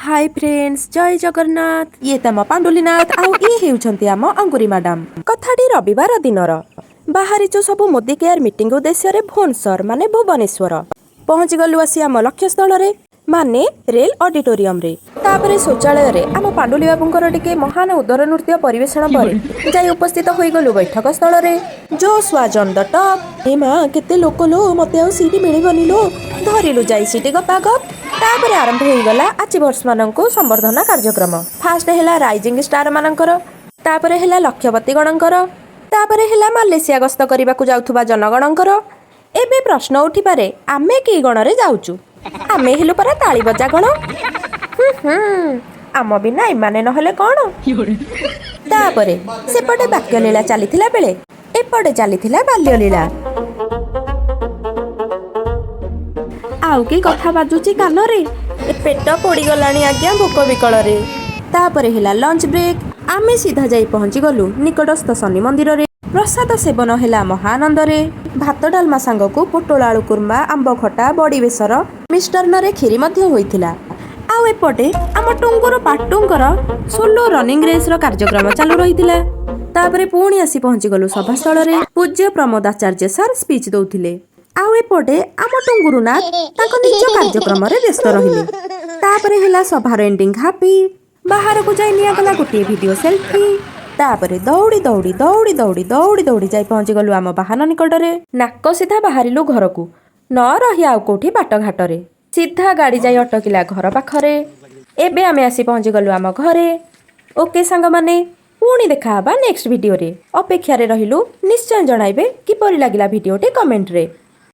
Hi friends जय जगन्नाथ ये तम पांडुलीनाथ आउ ये हेउछंती आम अंकुरी मैडम कथाटी रविवार दिनर बाहरीचु सबु मोदी केयर मीटिंग उद्देश्य रे भुवनेश्वर माने भुवनेश्वर पहुंची गलु आसी आम लक्ष्य स्थल रे माने रेल ऑडिटोरियम रे तापरे शौचालय रे आम पांडुली बाबूंकर टिके महान उदर नृत्य परिवेषण पर जाई उपस्थित होई गलु बैठक स्थल रे जो स्वाजन द टॉप ए मां केते लोक लो मते आ सीट मिलिबनी लो धरिलु जाई सीट गपागप तापरे आरंभ होई गला अचीवर्स माननकु संवर्धना कार्यक्रम फास्ट हेला राइजिंग स्टार माननकर तापरे हेला लक्ष्यवती गणनकर तापरे हेला मालेशिया गस्त करिबाकु जाउथुबा जनगणनकर एबे प्रश्न उठी पारे आमे की गण रे जाउचु आमे हेलु परा ताली बजा गण आम बिना इमाने नहले कोन तापरे सेपटे बाक्य लीला चलीथिला बेले एपटे चलीथिला बाल्य लीला आउ की कथा बाजुची कान रे ए पेट पोड़ी गलानी आज्ञा भोक विकल रे तापरे हेला लंच ब्रेक आमे सीधा जाई पहुंची गलु निकटस्थ शनि मंदिर रे प्रसाद सेवन हेला महानंद रे भात डालमा सांगकु पोटल आलू कुर्मा आंब खटा बड़ी बेसर मिष्टान्न रे खीरी मध्य होइथिला आउ एपटे आम टुंगुर पाटुंगर सोलो रनिंग रेस रो कार्यक्रम चालू रहिथिला तापरे पुणी आसी पहुंची गलु सभास्थल रे पूज्य प्रमोद आचार्य सर स्पीच दउथिले आउ एपटे आम टुंगुरुनाथ ताको निज कार्यक्रम रे व्यस्त रहिले तापरे हेला सभार एंडिंग हापी बाहर को जाई निया गला गोटे वीडियो सेल्फी तापरे दौड़ी दौड़ी दौड़ी दौड़ी दौड़ी दौड़ी जाई पहुंची गलु आम बाहन निकटरे नाक सीधा बाहरिलु घरकू न रही आउ कोठी बाट घाटरे सीधा गाड़ी जाई अटकिला घर पाखरे एबे आमे आसी पहुंची गलु आम घरे ओके सांग माने पुणी देखा हबा नेक्स्ट वीडियो रे अपेक्षा रे रहिलु निश्चय जणाइबे किपरि लागिला वीडियोटी कमेंट रे।